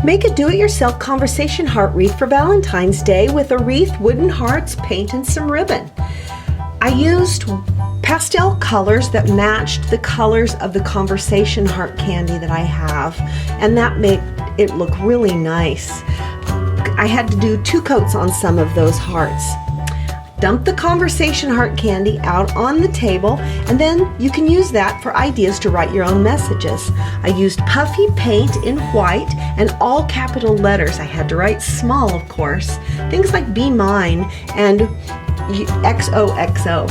Make a do-it-yourself Conversation Heart Wreath for Valentine's Day with a wreath, wooden hearts, paint, and some ribbon. I used pastel colors that matched the colors of the Conversation Heart candy that I have, and that made it look really nice. I had to do 2 coats on some of those hearts. Dump the Conversation Heart candy out on the table, and then you can use that for ideas to write your own messages. I used puffy paint in white and all capital letters. I had to write small, of course. Things like Be Mine and XOXO.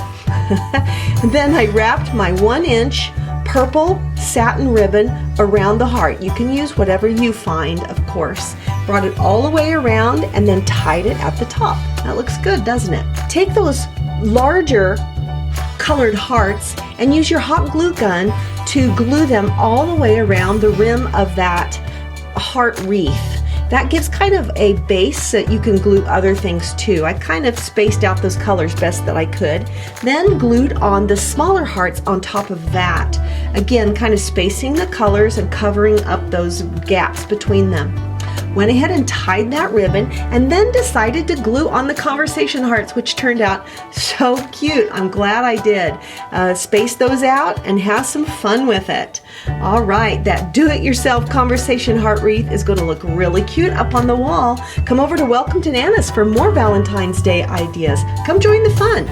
And then I wrapped my 1-inch purple satin ribbon around the heart. You can use whatever you find, of course. Brought it all the way around and then tied it at the top. That looks good, doesn't it? Take those larger colored hearts and use your hot glue gun to glue them all the way around the rim of that heart wreath. That gives kind of a base that you can glue other things to. I kind of spaced out those colors best that I could. Then glued on the smaller hearts on top of that. Again, kind of spacing the colors and covering up those gaps between them. Went ahead and tied that ribbon and then decided to glue on the Conversation Hearts, which turned out so cute. I'm glad I did. Space those out and have some fun with it. All right, that do-it-yourself Conversation Heart Wreath is going to look really cute up on the wall. Come over to Welcome to Nana's for more Valentine's Day ideas. Come join the fun.